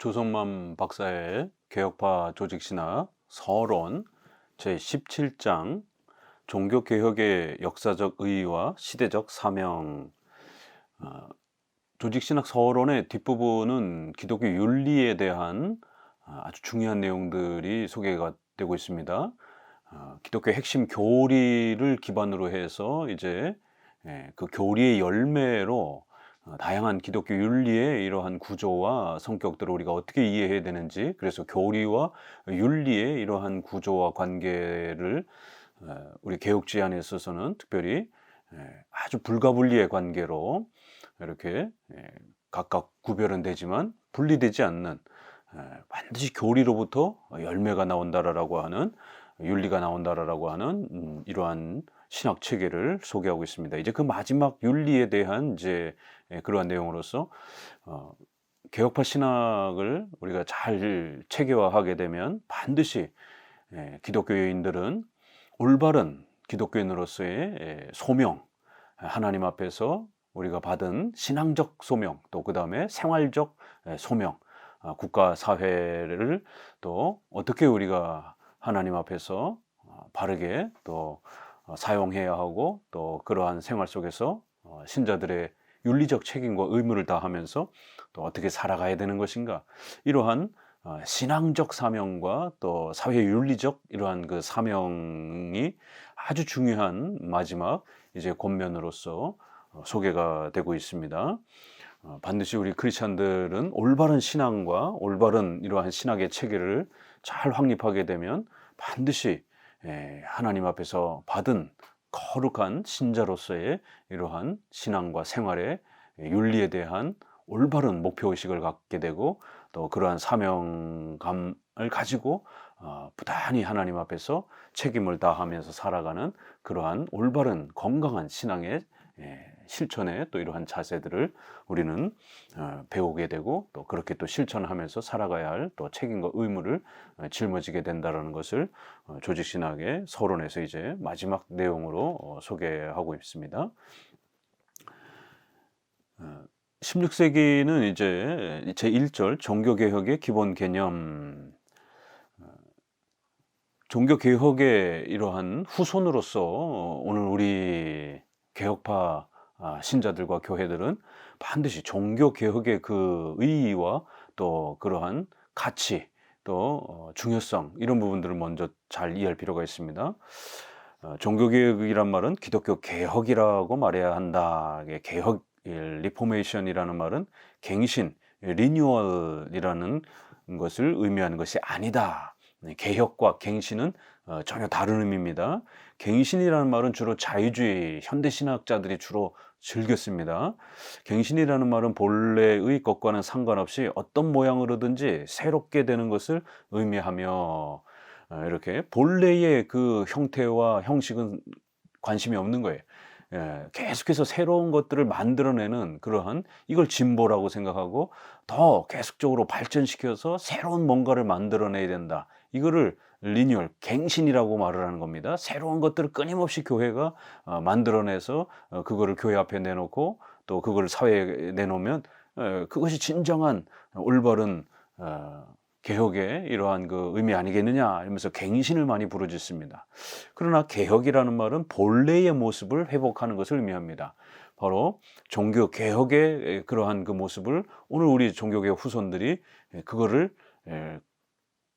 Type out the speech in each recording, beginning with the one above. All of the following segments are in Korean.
조성만 박사의 개혁파 조직신학 서론 제17장 종교개혁의 역사적 의의와 시대적 사명. 조직신학 서론의 뒷부분은 기독교 윤리에 대한 아주 중요한 내용들이 소개가 되고 있습니다. 기독교 핵심 교리를 기반으로 해서 이제 그 교리의 열매로 다양한 기독교 윤리의 이러한 구조와 성격들을 우리가 어떻게 이해해야 되는지, 그래서 교리와 윤리의 이러한 구조와 관계를 우리 개혁주의 안에 있어서는 특별히 아주 불가분리의 관계로 이렇게 각각 구별은 되지만 분리되지 않는, 반드시 교리로부터 열매가 나온다라고 하는, 윤리가 나온다라고 하는 이러한 신학 체계를 소개하고 있습니다. 이제 그 마지막 윤리에 대한 이제 그러한 내용으로서 개혁파 신학을 우리가 잘 체계화하게 되면 반드시 기독교인들은 올바른 기독교인으로서의 소명, 하나님 앞에서 우리가 받은 신앙적 소명, 또 그 다음에 생활적 소명, 국가 사회를 또 어떻게 우리가 하나님 앞에서 바르게 또 사용해야 하고, 또 그러한 생활 속에서 신자들의 윤리적 책임과 의무를 다하면서 또 어떻게 살아가야 되는 것인가, 이러한 신앙적 사명과 또 사회 윤리적 이러한 그 사명이 아주 중요한 마지막 이제 권면으로서 소개가 되고 있습니다. 반드시 우리 크리스찬들은 올바른 신앙과 올바른 이러한 신학의 체계를 잘 확립하게 되면 반드시 하나님 앞에서 받은 거룩한 신자로서의 이러한 신앙과 생활의 윤리에 대한 올바른 목표의식을 갖게 되고, 또 그러한 사명감을 가지고 부단히 하나님 앞에서 책임을 다하면서 살아가는 그러한 올바른 건강한 신앙의 실천의 또 이러한 자세들을 우리는 배우게 되고, 또 그렇게 또 실천하면서 살아가야 할 또 책임과 의무를 짊어지게 된다는 것을 조직신학의 서론에서 이제 마지막 내용으로 소개하고 있습니다. 16세기는 이제 제1절 종교개혁의 기본 개념, 종교개혁의 이러한 후손으로서 오늘 우리 개혁파 신자들과 교회들은 반드시 종교개혁의 그 의의와 또 그러한 가치, 또 중요성, 이런 부분들을 먼저 잘 이해할 필요가 있습니다. 종교개혁이란 말은 기독교 개혁이라고 말해야 한다. 개혁, 리포메이션이라는 말은 갱신, 리뉴얼이라는 것을 의미하는 것이 아니다. 개혁과 갱신은 전혀 다른 의미입니다. 갱신이라는 말은 주로 자유주의 현대신학자들이 주로 즐겼습니다. 갱신이라는 말은 본래의 것과는 상관없이 어떤 모양으로든지 새롭게 되는 것을 의미하며, 이렇게 본래의 그 형태와 형식은 관심이 없는 거예요. 계속해서 새로운 것들을 만들어내는 그러한, 이걸 진보라고 생각하고 더 계속적으로 발전시켜서 새로운 뭔가를 만들어내야 된다. 이거를 리뉴얼, 갱신이라고 말을 하는 겁니다. 새로운 것들을 끊임없이 교회가 만들어내서 그거를 교회 앞에 내놓고 또 그걸 사회에 내놓으면 그것이 진정한 올바른 개혁의 이러한 그 의미 아니겠느냐 이러면서 갱신을 많이 부르짖습니다. 그러나 개혁이라는 말은 본래의 모습을 회복하는 것을 의미합니다. 바로 종교 개혁의 그러한 그 모습을 오늘 우리 종교개혁 후손들이 그거를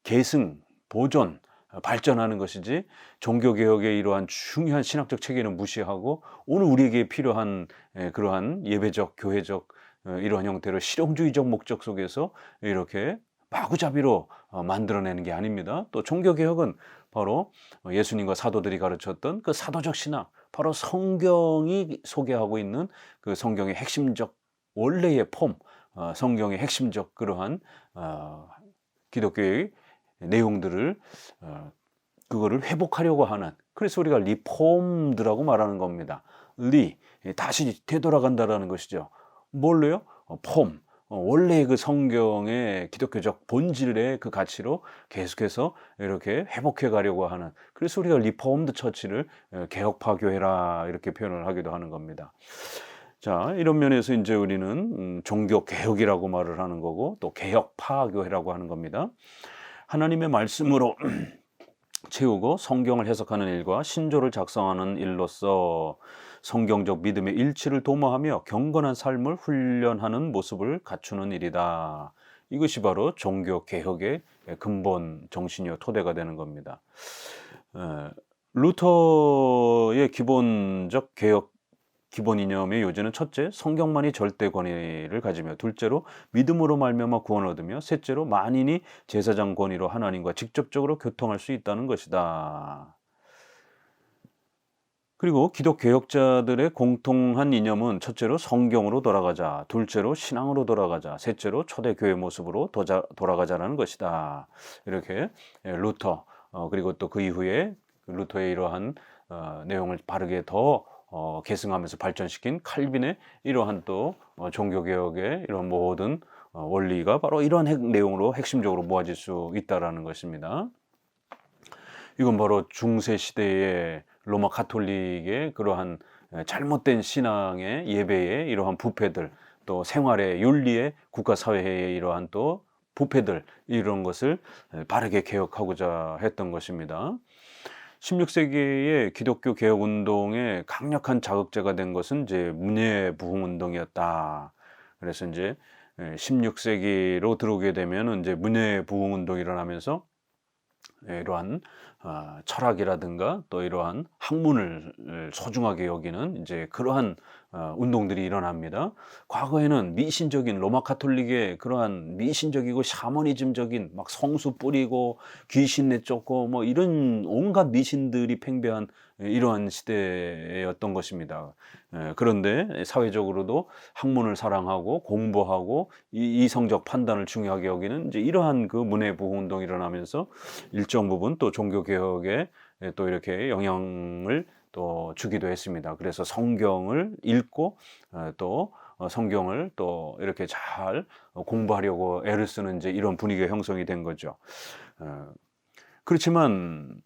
계승, 보존, 발전하는 것이지, 종교개혁의 이러한 중요한 신학적 체계는 무시하고 오늘 우리에게 필요한 그러한 예배적, 교회적 이러한 형태로 실용주의적 목적 속에서 이렇게 마구잡이로 만들어내는 게 아닙니다. 또 종교개혁은 바로 예수님과 사도들이 가르쳤던 그 사도적 신학, 바로 성경이 소개하고 있는 그 성경의 핵심적 원래의 폼, 성경의 핵심적 그러한 기독교의 내용들을 그거를 회복하려고 하는, 그래서 우리가 리폼드라고 말하는 겁니다. 다시 되돌아간다라는 것이죠. 뭘로요? 폼, 원래의 그 성경의 기독교적 본질의 그 가치로 계속해서 이렇게 회복해 가려고 하는, 그래서 우리가 리폼드 처치를 개혁파 교회라 이렇게 표현을 하기도 하는 겁니다. 자, 이런 면에서 이제 우리는 종교 개혁이라고 말을 하는 거고 또 개혁파 교회라고 하는 겁니다. 하나님의 말씀으로 채우고 성경을 해석하는 일과 신조를 작성하는 일로서 성경적 믿음의 일치를 도모하며 경건한 삶을 훈련하는 모습을 갖추는 일이다. 이것이 바로 종교 개혁의 근본 정신이요 토대가 되는 겁니다. 루터의 기본적 개혁 기본 이념의 요지는 첫째, 성경만이 절대 권위를 가지며, 둘째로 믿음으로 말미암아 구원을 얻으며, 셋째로 만인이 제사장 권위로 하나님과 직접적으로 교통할 수 있다는 것이다. 그리고 기독 개혁자들의 공통한 이념은 첫째로 성경으로 돌아가자, 둘째로 신앙으로 돌아가자, 셋째로 초대교회 모습으로 돌아가자라는 것이다. 이렇게 루터 그리고 또 그 이후에 루터의 이러한 내용을 바르게 더 계승하면서 발전시킨 칼빈의 이러한 또 종교개혁의 이런 모든 원리가 바로 이러한 내용으로 핵심적으로 모아질 수 있다는 것입니다. 이건 바로 중세 시대의 로마 가톨릭의 그러한 잘못된 신앙의 예배의 이러한 부패들, 또 생활의 윤리의 국가사회의 이러한 또 부패들, 이런 것을 바르게 개혁하고자 했던 것입니다. 16세기의 기독교 개혁 운동의 강력한 자극제가 된 것은 이제 문예부흥 운동이었다. 그래서 이제 16세기로 들어오게 되면 이제 문예부흥 운동이 일어나면서 이러한 철학이라든가 또 이러한 학문을 소중하게 여기는 이제 그러한 운동들이 일어납니다. 과거에는 미신적인 로마 가톨릭의 그러한 미신적이고 샤머니즘적인 막 성수 뿌리고 귀신 내쫓고 뭐 이런 온갖 미신들이 팽배한 이러한 시대였던 것입니다. 그런데 사회적으로도 학문을 사랑하고 공부하고 이성적 판단을 중요하게 여기는 이제 이러한 그 문예부흥 운동이 일어나면서 일정 부분 또 종교 개혁에 또 이렇게 영향을 또 주기도 했습니다. 그래서 성경을 읽고 또 성경을 또 이렇게 잘 공부하려고 애를 쓰는 이제 이런 분위기가 형성이 된 거죠. 그렇지만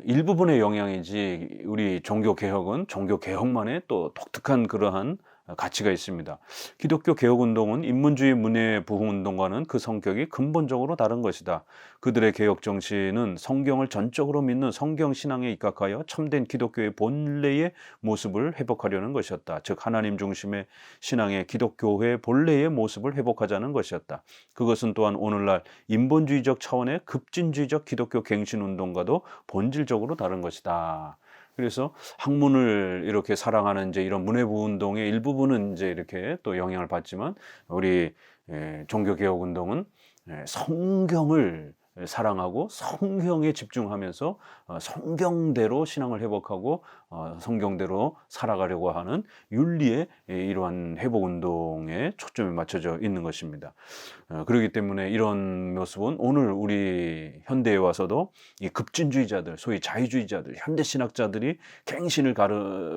일부분의 영향이지 우리 종교 개혁은 종교 개혁만의 또 독특한 그러한 가치가 있습니다. 기독교 개혁운동은 인문주의 문예부흥운동과는 그 성격이 근본적으로 다른 것이다. 그들의 개혁 정신은 성경을 전적으로 믿는 성경신앙에 입각하여 참된 기독교의 본래의 모습을 회복하려는 것이었다. 즉 하나님 중심의 신앙의 기독교회의 본래의 모습을 회복하자는 것이었다. 그것은 또한 오늘날 인본주의적 차원의 급진주의적 기독교 갱신운동과도 본질적으로 다른 것이다. 그래서 학문을 이렇게 사랑하는 이제 이런 문예부 운동의 일부분은 이제 이렇게 또 영향을 받지만 우리 종교개혁 운동은 성경을 사랑하고 성경에 집중하면서 성경대로 신앙을 회복하고 성경대로 살아가려고 하는 윤리의 이러한 회복운동에 초점이 맞춰져 있는 것입니다. 그렇기 때문에 이런 모습은 오늘 우리 현대에 와서도 이 급진주의자들, 소위 자유주의자들, 현대신학자들이 갱신을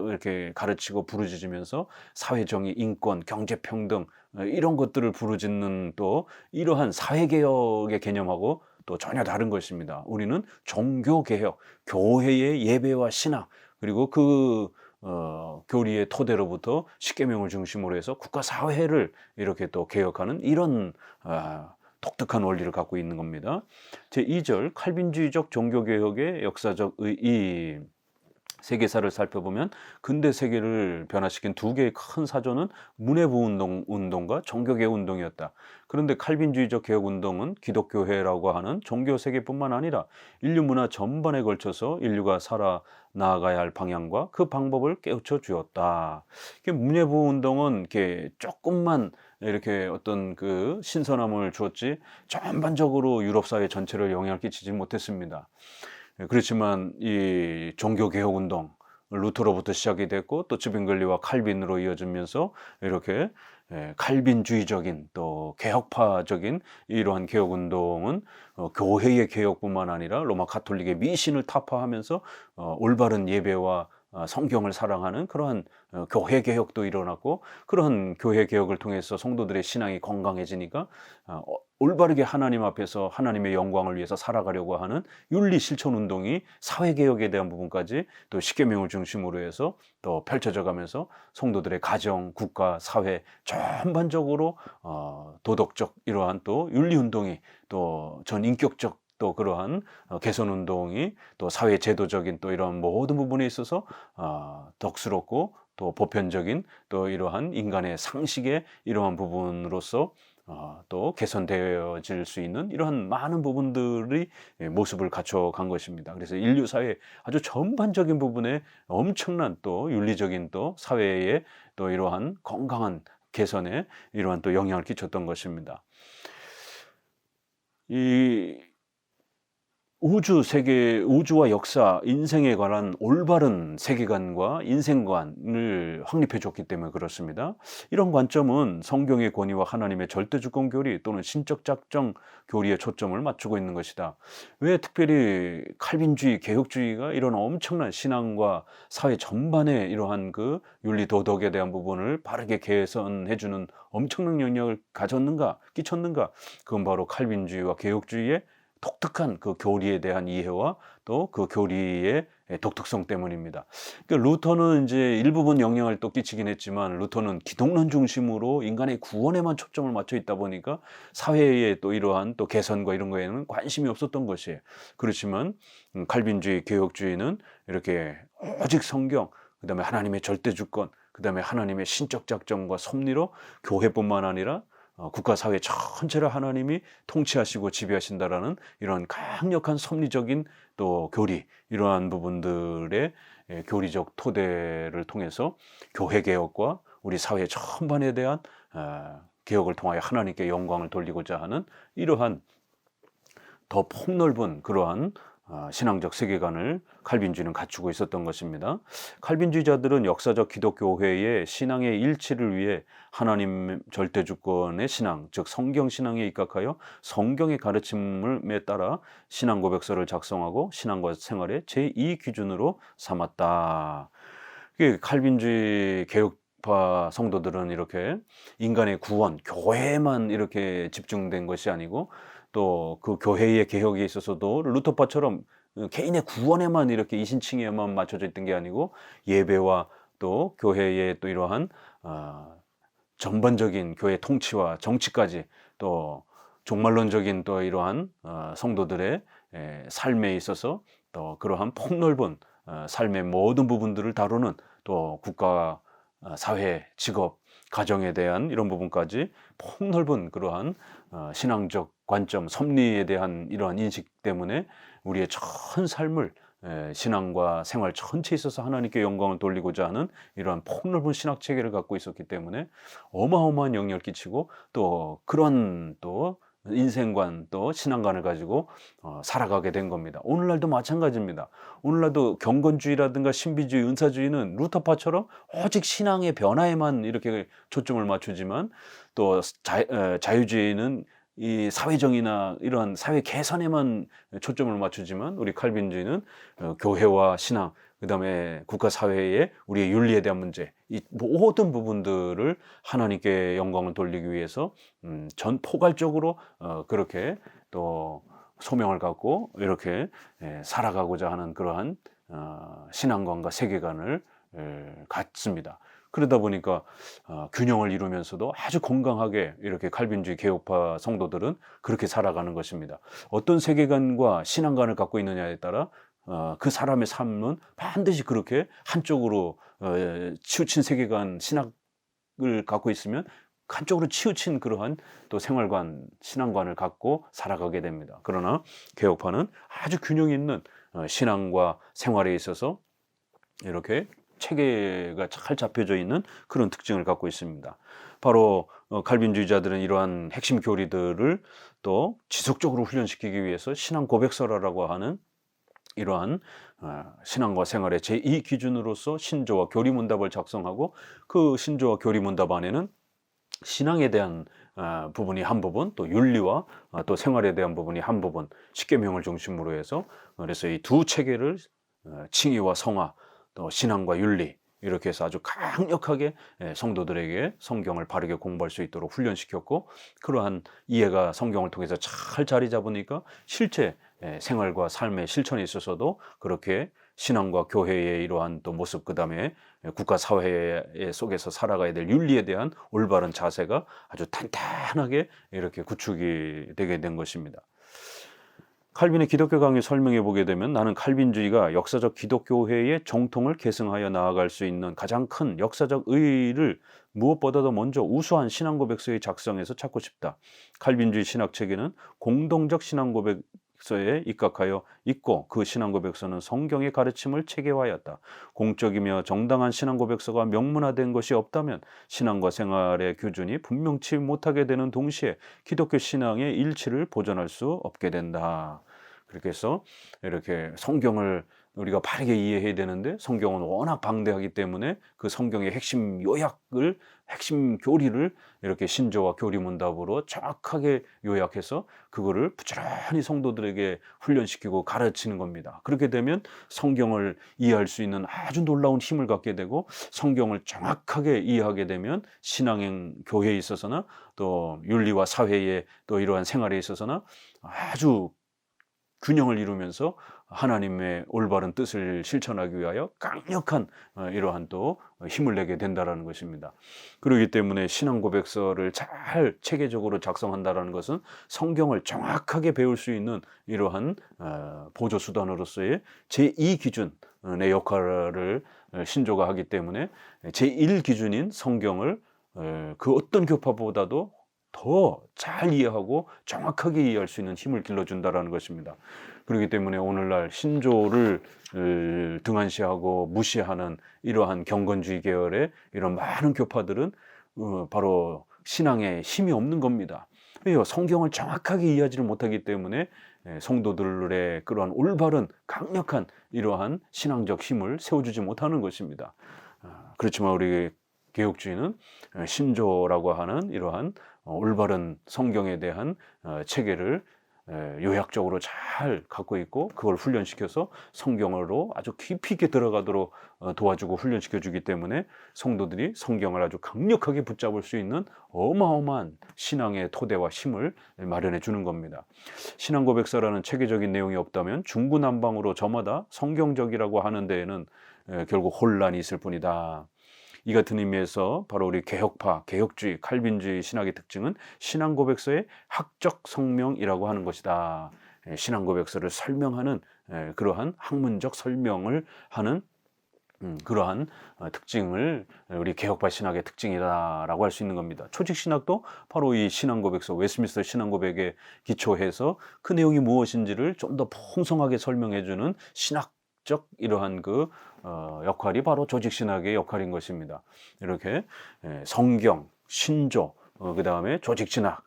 이렇게 가르치고 부르짖으면서 사회정의, 인권, 경제평등 이런 것들을 부르짖는 또 이러한 사회개혁의 개념하고 또 전혀 다른 것입니다. 우리는 종교개혁, 교회의 예배와 신앙, 그리고 그 교리의 토대로부터 십계명을 중심으로 해서 국가 사회를 이렇게 또 개혁하는 이런 독특한 원리를 갖고 있는 겁니다. 제2절 칼빈주의적 종교개혁의 역사적 이 세계사를 살펴보면 근대 세계를 변화시킨 두 개의 큰 사조는 문예부흥 운동과 종교개혁 운동이었다. 그런데 칼빈주의적 개혁운동은 기독교회라고 하는 종교 세계뿐만 아니라 인류 문화 전반에 걸쳐서 인류가 살아나가야 할 방향과 그 방법을 깨우쳐 주었다. 문예부흥 운동은 이렇게 조금만 이렇게 어떤 그 신선함을 주었지 전반적으로 유럽 사회 전체를 영향을 끼치지 못했습니다. 그렇지만 이 종교개혁운동 루터로부터 시작이 됐고 또 츠빙글리와 칼빈으로 이어지면서 이렇게 칼빈주의적인 또 개혁파적인 이러한 개혁운동은 교회의 개혁뿐만 아니라 로마 가톨릭의 미신을 타파하면서 올바른 예배와 성경을 사랑하는 그러한 교회 개혁도 일어났고 그러한 교회 개혁을 통해서 성도들의 신앙이 건강해지니까 올바르게 하나님 앞에서 하나님의 영광을 위해서 살아가려고 하는 윤리 실천 운동이 사회개혁에 대한 부분까지 또 십계명을 중심으로 해서 또 펼쳐져 가면서 성도들의 가정, 국가, 사회 전반적으로 도덕적 이러한 또 윤리 운동이 또 전 인격적 또 그러한 개선 운동이 또 사회 제도적인 또 이런 모든 부분에 있어서 덕스럽고 또 보편적인 또 이러한 인간의 상식의 이러한 부분으로서 또 개선되어질 수 있는 이러한 많은 부분들이 모습을 갖춰간 것입니다. 그래서 인류 사회 아주 전반적인 부분에 엄청난 또 윤리적인 또 사회의 또 이러한 건강한 개선에 이러한 또 영향을 끼쳤던 것입니다. 이 우주 세계, 우주와 역사, 인생에 관한 올바른 세계관과 인생관을 확립해 줬기 때문에 그렇습니다. 이런 관점은 성경의 권위와 하나님의 절대주권 교리 또는 신적 작정 교리에 초점을 맞추고 있는 것이다. 왜 특별히 칼빈주의, 개혁주의가 이런 엄청난 신앙과 사회 전반에 이러한 그 윤리 도덕에 대한 부분을 바르게 개선해 주는 엄청난 영향을 끼쳤는가? 그건 바로 칼빈주의와 개혁주의의 독특한 그 교리에 대한 이해와 또 그 교리의 독특성 때문입니다. 그러니까 루터는 이제 일부분 영향을 또 끼치긴 했지만 루터는 기독론 중심으로 인간의 구원에만 초점을 맞춰 있다 보니까 사회의 또 이러한 또 개선과 이런 거에는 관심이 없었던 것이에요. 그렇지만 칼빈주의, 개혁주의는 이렇게 오직 성경, 그다음에 하나님의 절대주권, 그다음에 하나님의 신적 작정과 섭리로 교회뿐만 아니라 국가 사회 전체를 하나님이 통치하시고 지배하신다라는 이런 강력한 섭리적인 또 교리, 이러한 부분들의 교리적 토대를 통해서 교회 개혁과 우리 사회 전반에 대한 개혁을 통하여 하나님께 영광을 돌리고자 하는 이러한 더 폭넓은 그러한 신앙적 세계관을 칼빈주의는 갖추고 있었던 것입니다. 칼빈주의자들은 역사적 기독교회의 신앙의 일치를 위해 하나님 절대주권의 신앙, 즉 성경신앙에 입각하여 성경의 가르침에 따라 신앙고백서를 작성하고 신앙과 생활의 제2기준으로 삼았다. 칼빈주의 개혁파 성도들은 이렇게 인간의 구원, 교회에만 이렇게 집중된 것이 아니고 또 그 교회의 개혁에 있어서도 루터파처럼 개인의 구원에만 이렇게 이신칭에만 맞춰져 있던 게 아니고 예배와 또 교회의 또 이러한 전반적인 교회 통치와 정치까지 또 종말론적인 또 이러한 성도들의 삶에 있어서 또 그러한 폭넓은 삶의 모든 부분들을 다루는 또 국가, 사회, 직업, 가정에 대한 이런 부분까지 폭넓은 그러한 신앙적 관점, 섭리에 대한 이러한 인식 때문에 우리의 전 삶을 신앙과 생활 전체에 있어서 하나님께 영광을 돌리고자 하는 이러한 폭넓은 신학 체계를 갖고 있었기 때문에 어마어마한 영향을 끼치고 또 그런 또 인생관 또 신앙관을 가지고 살아가게 된 겁니다. 오늘날도 마찬가지입니다. 오늘날도 경건주의라든가 신비주의, 은사주의는 루터파처럼 오직 신앙의 변화에만 이렇게 초점을 맞추지만 또 자유주의는 이 사회정의나 이러한 사회 개선에만 초점을 맞추지만 우리 칼빈주의는 교회와 신앙, 그다음에 국가 사회의 우리의 윤리에 대한 문제, 이 모든 부분들을 하나님께 영광을 돌리기 위해서 전 포괄적으로 그렇게 또 소명을 갖고 이렇게 살아가고자 하는 그러한 신앙관과 세계관을 갖습니다. 그러다 보니까 균형을 이루면서도 아주 건강하게 이렇게 칼빈주의 개혁파 성도들은 그렇게 살아가는 것입니다. 어떤 세계관과 신앙관을 갖고 있느냐에 따라 그 사람의 삶은 반드시 그렇게 한쪽으로 치우친 세계관, 신학을 갖고 있으면 한쪽으로 치우친 그러한 또 생활관, 신앙관을 갖고 살아가게 됩니다. 그러나 개혁파는 아주 균형 있는 신앙과 생활에 있어서 이렇게 체계가 잘 잡혀져 있는 그런 특징을 갖고 있습니다. 바로 칼빈주의자들은 이러한 핵심 교리들을 또 지속적으로 훈련시키기 위해서 신앙 고백서라고 하는 이러한 신앙과 생활의 제2 기준으로서 신조와 교리문답을 작성하고 그 신조와 교리문답 안에는 신앙에 대한 부분이 한 부분, 또 윤리와 또 생활에 대한 부분이 한 부분, 십계명을 중심으로 해서 그래서 이 두 체계를 칭의와 성화, 또 신앙과 윤리, 이렇게 해서 아주 강력하게 성도들에게 성경을 바르게 공부할 수 있도록 훈련시켰고, 그러한 이해가 성경을 통해서 잘 자리 잡으니까 실제 생활과 삶의 실천에 있어서도 그렇게 신앙과 교회의 이러한 또 모습, 그 다음에 국가 사회 속에서 살아가야 될 윤리에 대한 올바른 자세가 아주 탄탄하게 이렇게 구축이 되게 된 것입니다. 칼빈의 기독교 강의 설명해 보게 되면, 나는 칼빈주의가 역사적 기독교회의 정통을 계승하여 나아갈 수 있는 가장 큰 역사적 의의를 무엇보다도 먼저 우수한 신앙 고백서의 작성에서 찾고 싶다. 칼빈주의 신학 체계는 공동적 신앙 고백서에 입각하여 있고, 그 신앙 고백서는 성경의 가르침을 체계화하였다. 공적이며 정당한 신앙 고백서가 명문화된 것이 없다면 신앙과 생활의 규준이 분명치 못하게 되는 동시에 기독교 신앙의 일치를 보존할 수 없게 된다. 그렇게 해서 이렇게 성경을 우리가 바르게 이해해야 되는데, 성경은 워낙 방대하기 때문에 그 성경의 핵심 요약을, 핵심 교리를 이렇게 신조와 교리문답으로 정확하게 요약해서 그거를 부지런히 성도들에게 훈련시키고 가르치는 겁니다. 그렇게 되면 성경을 이해할 수 있는 아주 놀라운 힘을 갖게 되고, 성경을 정확하게 이해하게 되면 신앙행 교회에 있어서나 또 윤리와 사회의 또 이러한 생활에 있어서나 아주 균형을 이루면서 하나님의 올바른 뜻을 실천하기 위하여 강력한 이러한 또 힘을 내게 된다라는 것입니다. 그렇기 때문에 신앙 고백서를 잘 체계적으로 작성한다라는 것은 성경을 정확하게 배울 수 있는 이러한 보조 수단으로서의 제2 기준의 역할을 신조가 하기 때문에, 제1 기준인 성경을 그 어떤 교파보다도 더 잘 이해하고 정확하게 이해할 수 있는 힘을 길러준다라는 것입니다. 그렇기 때문에 오늘날 신조를 등한시하고 무시하는 이러한 경건주의 계열의 이런 많은 교파들은 바로 신앙에 힘이 없는 겁니다. 왜요? 성경을 정확하게 이해하지를 못하기 때문에 성도들의 그러한 올바른 강력한 이러한 신앙적 힘을 세워주지 못하는 것입니다. 그렇지만 우리 개혁주의는 신조라고 하는 이러한 올바른 성경에 대한 체계를 요약적으로 잘 갖고 있고, 그걸 훈련시켜서 성경으로 아주 깊이 있게 들어가도록 도와주고 훈련시켜주기 때문에 성도들이 성경을 아주 강력하게 붙잡을 수 있는 어마어마한 신앙의 토대와 힘을 마련해 주는 겁니다. 신앙 고백서라는 체계적인 내용이 없다면 중구난방으로 저마다 성경적이라고 하는 데에는 결국 혼란이 있을 뿐이다. 이 같은 의미에서 바로 우리 개혁파, 개혁주의, 칼빈주의 신학의 특징은 신앙 고백서의 학적 성명이라고 하는 것이다. 신앙 고백서를 설명하는 그러한 학문적 설명을 하는 그러한 특징을 우리 개혁파 신학의 특징이다라고 할 수 있는 겁니다. 초직 신학도 바로 이 신앙 고백서, 웨스트민스터 신앙 고백에 기초해서 그 내용이 무엇인지를 좀 더 풍성하게 설명해주는 신학적 이러한 그 역할이 바로 조직 신학의 역할인 것입니다. 이렇게 성경, 신조, 그 다음에 조직 신학,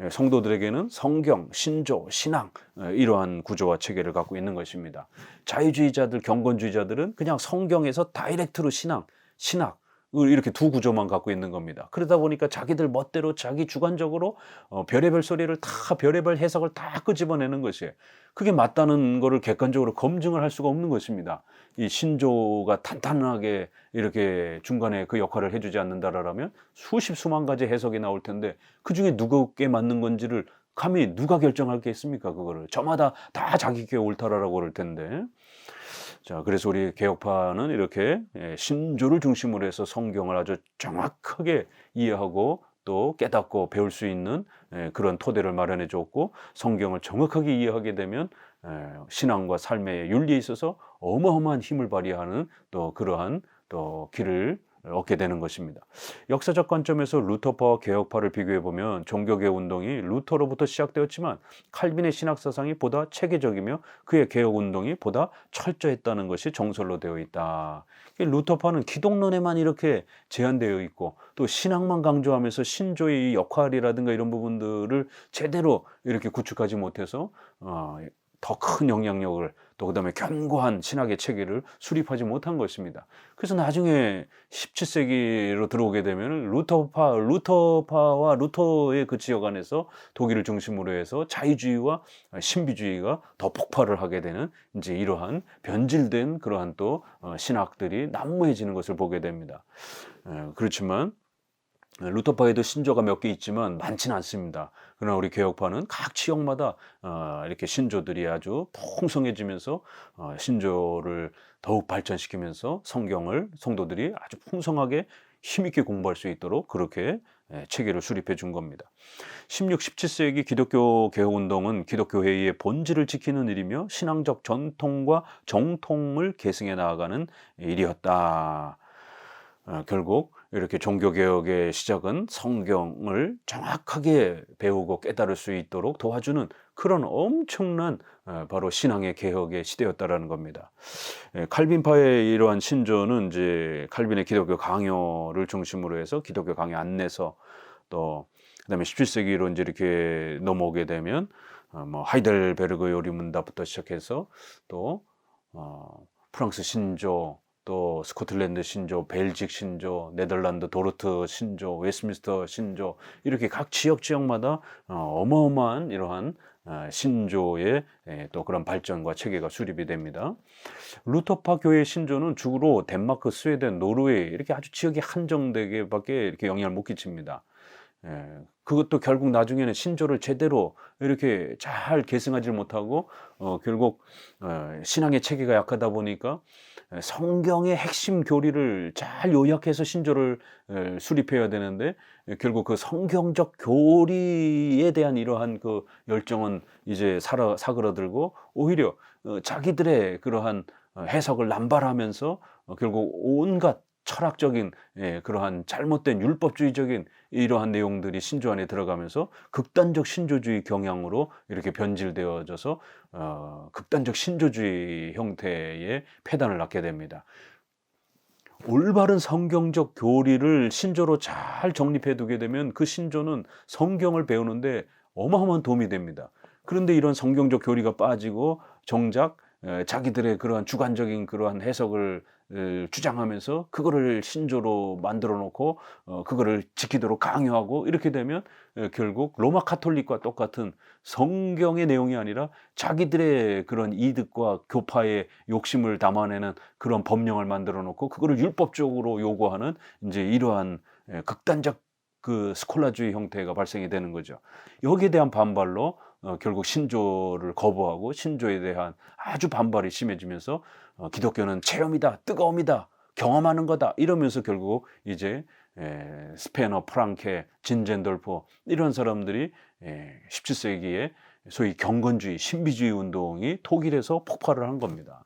성도들에게는 성경, 신조, 신앙, 이러한 구조와 체계를 갖고 있는 것입니다. 자유주의자들, 경건주의자들은 그냥 성경에서 다이렉트로 신앙, 신학 이렇게 두 구조만 갖고 있는 겁니다. 그러다 보니까 자기들 멋대로 자기 주관적으로 별의별 소리를 다, 별의별 해석을 다 끄집어내는 것이에요. 그게 맞다는 거를 객관적으로 검증을 할 수가 없는 것입니다. 이 신조가 탄탄하게 이렇게 중간에 그 역할을 해주지 않는다라면 수십 수만 가지 해석이 나올 텐데, 그 중에 누구께 맞는 건지를 감히 누가 결정하겠습니까? 그거를 저마다 다 자기께 옳다라고 그럴 텐데. 자, 그래서 우리 개혁파는 이렇게 신조를 중심으로 해서 성경을 아주 정확하게 이해하고 또 깨닫고 배울 수 있는 그런 토대를 마련해 줬고, 성경을 정확하게 이해하게 되면 신앙과 삶의 윤리에 있어서 어마어마한 힘을 발휘하는 또 그러한 또 길을 얻게 되는 것입니다. 역사적 관점에서 루터파와 개혁파를 비교해 보면 종교개혁 운동이 루터로부터 시작되었지만 칼빈의 신학 사상이 보다 체계적이며 그의 개혁 운동이 보다 철저했다는 것이 정설로 되어 있다. 루터파는 기독론에만 이렇게 제한되어 있고, 또 신학만 강조하면서 신조의 역할이라든가 이런 부분들을 제대로 이렇게 구축하지 못해서 더 큰 영향력을 또 그다음에 견고한 신학의 체계를 수립하지 못한 것입니다. 그래서 나중에 17세기로 들어오게 되면 루터파와 루터의 그 지역 안에서 독일을 중심으로 해서 자유주의와 신비주의가 더 폭발을 하게 되는 이제 이러한 변질된 그러한 또 신학들이 난무해지는 것을 보게 됩니다. 그렇지만 루터파에도 신조가 몇 개 있지만 많지는 않습니다. 그러나 우리 개혁파는 각 지역마다 이렇게 신조들이 아주 풍성해지면서 신조를 더욱 발전시키면서 성경을 성도들이 아주 풍성하게 힘있게 공부할 수 있도록 그렇게 체계를 수립해 준 겁니다. 16, 17세기 기독교 개혁운동은 기독교 회의의 본질을 지키는 일이며 신앙적 전통과 정통을 계승해 나아가는 일이었다. 결국 이렇게 종교개혁의 시작은 성경을 정확하게 배우고 깨달을 수 있도록 도와주는 그런 엄청난 바로 신앙의 개혁의 시대였다라는 겁니다. 칼빈파의 이러한 신조는 이제 칼빈의 기독교 강요를 중심으로 해서 기독교 강요 안내서 또 그다음에 17세기로 이제 이렇게 넘어오게 되면 뭐 하이델베르그 요리문답부터 시작해서 또 프랑스 신조 또 스코틀랜드 신조, 벨직 신조, 네덜란드 도르트 신조, 웨스트민스터 신조 이렇게 각 지역마다 어마어마한 이러한 신조의 또 그런 발전과 체계가 수립이 됩니다. 루터파 교회 신조는 주로 덴마크, 스웨덴, 노르웨이 이렇게 아주 지역이 한정되게밖에 이렇게 영향을 못 끼칩니다. 그것도 결국 나중에는 신조를 제대로 이렇게 잘 계승하지 못하고 결국 신앙의 체계가 약하다 보니까 성경의 핵심 교리를 잘 요약해서 신조를 수립해야 되는데 결국 그 성경적 교리에 대한 이러한 그 열정은 이제 사그라들고 오히려 자기들의 그러한 해석을 남발하면서 결국 온갖 철학적인 그러한 잘못된 율법주의적인 이러한 내용들이 신조 안에 들어가면서 극단적 신조주의 경향으로 이렇게 변질되어져서 극단적 신조주의 형태의 폐단을 낳게 됩니다. 올바른 성경적 교리를 신조로 잘 정립해 두게 되면 그 신조는 성경을 배우는데 어마어마한 도움이 됩니다. 그런데 이런 성경적 교리가 빠지고 정작 자기들의 그러한 주관적인 그러한 해석을 주장하면서 그거를 신조로 만들어 놓고 그거를 지키도록 강요하고 이렇게 되면 결국 로마 카톨릭과 똑같은 성경의 내용이 아니라 자기들의 그런 이득과 교파의 욕심을 담아내는 그런 법령을 만들어 놓고 그거를 율법적으로 요구하는 이제 이러한 극단적 그 스콜라주의 형태가 발생이 되는 거죠. 여기에 대한 반발로 결국 신조를 거부하고 신조에 대한 아주 반발이 심해지면서 기독교는 체험이다, 뜨거움이다, 경험하는 거다 이러면서 결국 이제 스페너, 프랑케, 진젠돌프 이런 사람들이 17세기에 소위 경건주의, 신비주의 운동이 독일에서 폭발을 한 겁니다.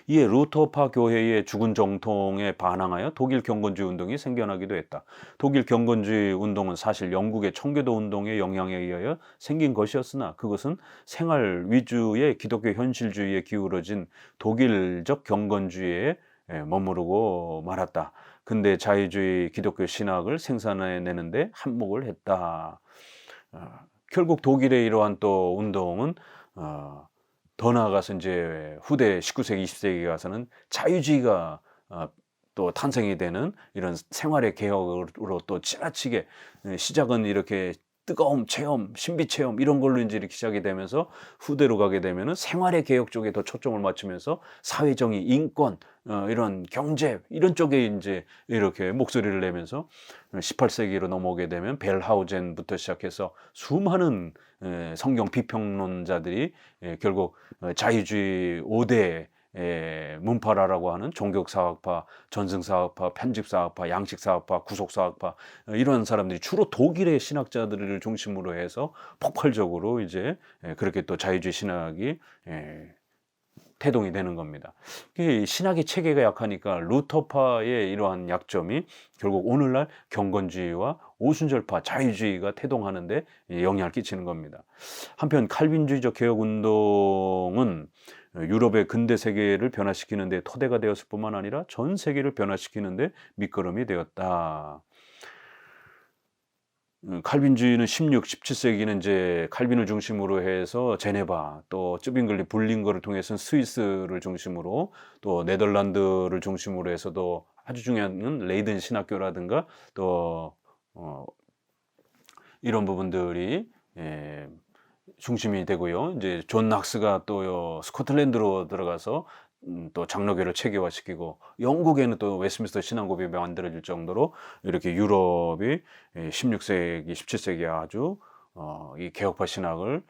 이에 루터파 교회의 죽은 정통에 반항하여 독일 경건주의 운동이 생겨나기도 했다. 독일 경건주의 운동은 사실 영국의 청교도 운동의 영향에 의하여 생긴 것이었으나 그것은 생활 위주의 기독교 현실주의에 기울어진 독일적 경건주의에 머무르고 말았다. 근대 자유주의 기독교 신학을 생산해내는데 한몫을 했다. 결국 독일의 이러한 또 운동은 더 나아가서 이제 후대 19세기, 20세기 가서는 자유주의가 또 탄생이 되는 이런 생활의 개혁으로 또 지나치게 시작은 이렇게 뜨거움, 체험, 신비 체험 이런 걸로 이제 이렇게 시작이 되면서 후대로 가게 되면은 생활의 개혁 쪽에 더 초점을 맞추면서 사회정의, 인권, 이런 경제 이런 쪽에 이제 이렇게 목소리를 내면서 18세기로 넘어오게 되면 벨하우젠부터 시작해서 수많은 성경 비평론자들이 결국 자유주의 5대 문파라라고 하는 종교사학파, 전승사학파, 편집사학파, 양식사학파, 구속사학파 이런 사람들이 주로 독일의 신학자들을 중심으로 해서 폭발적으로 이제 그렇게 또 자유주의 신학이 태동이 되는 겁니다. 신학의 체계가 약하니까 루터파의 이러한 약점이 결국 오늘날 경건주의와 오순절파, 자유주의가 태동하는데 영향을 끼치는 겁니다. 한편 칼빈주의적 개혁운동은 유럽의 근대 세계를 변화시키는 데 토대가 되었을 뿐만 아니라 전 세계를 변화시키는 데 밑거름이 되었다. 칼빈주의는 16, 17세기는 이제 칼빈을 중심으로 해서 제네바, 또 쯔빙글리 불링거를 통해서는 스위스를 중심으로, 또 네덜란드를 중심으로 해서도 아주 중요한 레이든 신학교라든가 또 이런 부분들이 중심이 되고요. 이제 존 낙스가 또 스코틀랜드로 들어가서 또 장로교를 체계화시키고, 영국에는 또 웨스트민스터 신앙고비 만들어질 정도로 이렇게 유럽이 16세기, 17세기에 아주 이 개혁파 신학을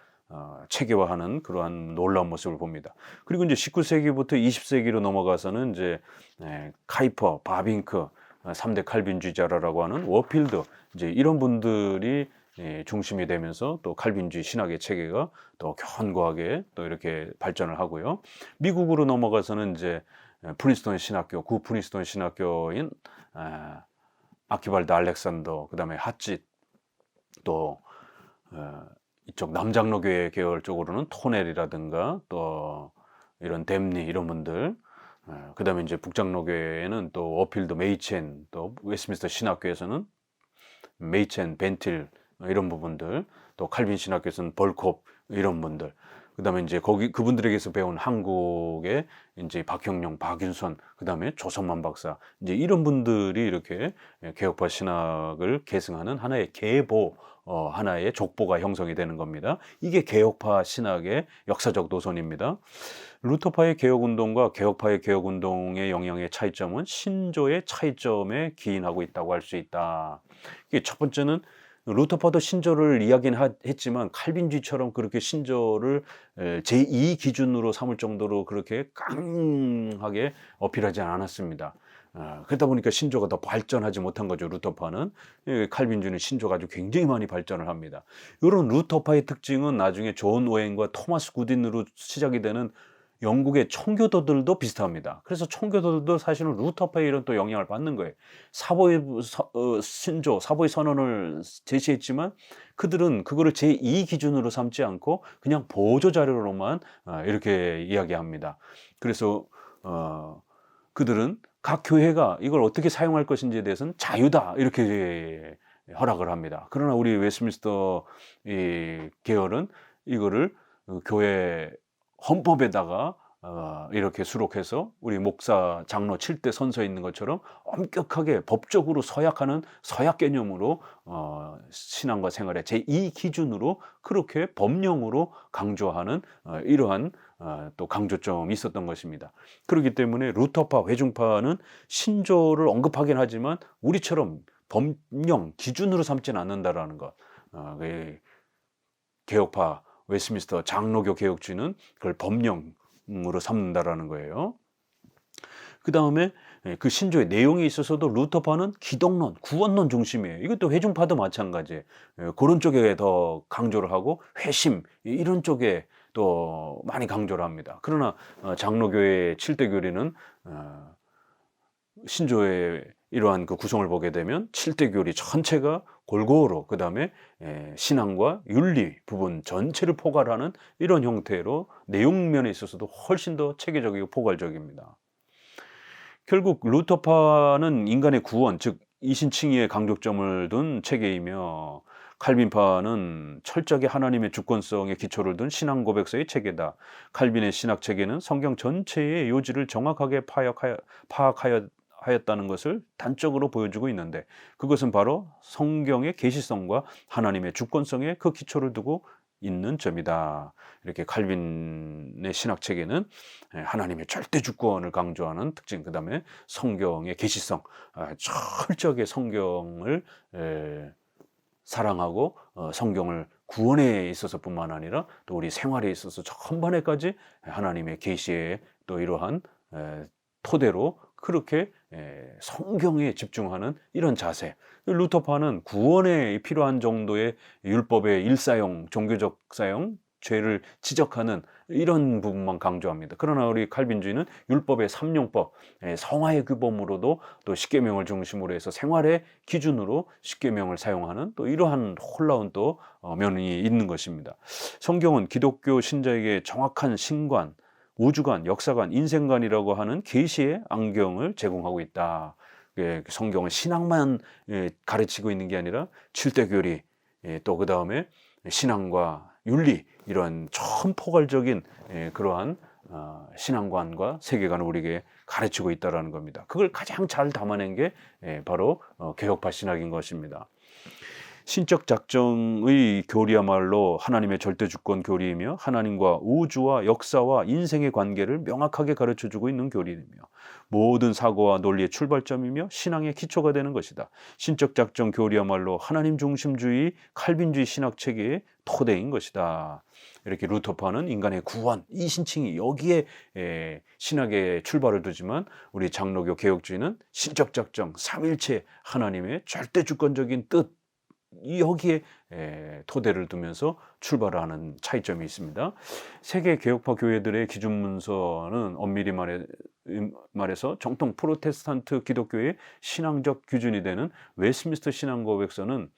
체계화하는 그러한 놀라운 모습을 봅니다. 그리고 이제 19세기부터 20세기로 넘어가서는 이제 카이퍼, 바빙크, 3대 칼빈주의자라고 하는 워필드, 이제 이런 분들이 중심이 되면서 또 칼빈주의 신학의 체계가 더 견고하게 또 이렇게 발전을 하고요. 미국으로 넘어가서는 이제 프린스턴 신학교, 구 프린스턴 신학교인 아키발드 알렉산더, 그다음에 핫짓, 또 이쪽 남장로교회 계열 쪽으로는 토넬이라든가 또 이런 댐니 이런 분들, 그다음에 이제 북장로교회에는 또 워필드, 메이첸, 또 웨스트민스터 신학교에서는 메이첸, 벤틸 이런 부분들, 또 칼빈 신학교에서는 벌콥 이런 분들, 그다음에 이제 거기 그분들에게서 배운 한국의 이제 박형룡, 박윤선, 그다음에 조성만 박사, 이제 이런 분들이 이렇게 개혁파 신학을 계승하는 하나의 계보, 하나의 족보가 형성이 되는 겁니다. 이게 개혁파 신학의 역사적 노선입니다. 루터파의 개혁운동과 개혁파의 개혁운동의 영향의 차이점은 신조의 차이점에 기인하고 있다고 할 수 있다. 이게 첫 번째는 루터파도 신조를 이야기는 했지만 칼빈주의처럼 그렇게 신조를 제2 기준으로 삼을 정도로 그렇게 강하게 어필하지 않았습니다. 그러다 보니까 신조가 더 발전하지 못한 거죠. 루터파는. 칼빈주의는 신조가 아주 굉장히 많이 발전을 합니다. 이런 루터파의 특징은 나중에 존 오웬과 토마스 굿인으로 시작이 되는 영국의 청교도들도 비슷합니다. 그래서 청교도들도 사실은 루터파의 이런 또 영향을 받는 거예요. 신조, 사보의 선언을 제시했지만 그들은 그거를 제2 기준으로 삼지 않고 그냥 보조 자료로만 이렇게 이야기합니다. 그래서 그들은 각 교회가 이걸 어떻게 사용할 것인지에 대해서는 자유다 이렇게 허락을 합니다. 그러나 우리 웨스트민스터 이 계열은 이거를 교회 헌법에다가 이렇게 수록해서 우리 목사, 장로 7대 선서에 있는 것처럼 엄격하게 법적으로 서약하는 서약 개념으로 신앙과 생활의 제2 기준으로 그렇게 법령으로 강조하는 이러한 또 강조점이 있었던 것입니다. 그렇기 때문에 루터파, 회중파는 신조를 언급하긴 하지만 우리처럼 법령, 기준으로 삼지는 않는다라는 것. 개혁파, 웨스트민스터 장로교 개혁주의는 그걸 법령으로 삼는다라는 거예요. 그 다음에 그 신조의 내용에 있어서도 루터파는 기독론, 구원론 중심이에요. 이것도 회중파도 마찬가지예요. 그런 쪽에 더 강조를 하고 회심 이런 쪽에 또 많이 강조를 합니다. 그러나 장로교의 7대 교리는 신조의 이러한 그 구성을 보게 되면 7대 교리 전체가 골고루 그 다음에 신앙과 윤리 부분 전체를 포괄하는 이런 형태로 내용면에 있어서도 훨씬 더 체계적이고 포괄적입니다. 결국 루터파는 인간의 구원, 즉 이신칭의의 강조점을 둔 체계이며 칼빈파는 철저하게 하나님의 주권성에 기초를 둔 신앙 고백서의 체계다. 칼빈의 신학 체계는 성경 전체의 요지를 정확하게 파악하였다는 것을 단적으로 보여주고 있는데 그것은 바로 성경의 계시성과 하나님의 주권성에 그 기초를 두고 있는 점이다. 이렇게 칼빈의 신학 체계는 하나님의 절대 주권을 강조하는 특징, 그 다음에 성경의 계시성, 철저하게 성경을 사랑하고 성경을 구원에 있어서뿐만 아니라 또 우리 생활에 있어서 전반에까지 하나님의 계시에 또 이러한 토대로 그렇게 성경에 집중하는 이런 자세. 루터파는 구원에 필요한 정도의 율법의 일사용, 종교적 사용, 죄를 지적하는 이런 부분만 강조합니다. 그러나 우리 칼빈주의는 율법의 삼용법, 성화의 규범으로도 또 십계명을 중심으로 해서 생활의 기준으로 십계명을 사용하는 또 이러한 놀라운 또 면이 있는 것입니다. 성경은 기독교 신자에게 정확한 신관, 우주관, 역사관, 인생관이라고 하는 계시의 안경을 제공하고 있다. 성경은 신학만 가르치고 있는 게 아니라 7대 교리, 또 그다음에 신앙과 윤리 이런 전포괄적인 그러한 신앙관과 세계관을 우리에게 가르치고 있다라는 겁니다. 그걸 가장 잘 담아낸 게 바로 개혁파 신학인 것입니다. 신적 작정의 교리야말로 하나님의 절대 주권 교리이며 하나님과 우주와 역사와 인생의 관계를 명확하게 가르쳐주고 있는 교리이며 모든 사고와 논리의 출발점이며 신앙의 기초가 되는 것이다. 신적 작정 교리야말로 하나님 중심주의 칼빈주의 신학 체계의 토대인 것이다. 이렇게 루터파는 인간의 구원, 이 신칭이 여기에 신학의 출발을 두지만 우리 장로교 개혁주의는 신적 작정, 삼일체 하나님의 절대 주권적인 뜻, 여기에 토대를 두면서 출발하는 차이점이 있습니다. 세계 개혁파 교회들의 기준 문서는 엄밀히 말해서 정통 프로테스탄트 기독교의 신앙적 기준이 되는 웨스트민스터 신앙고백서는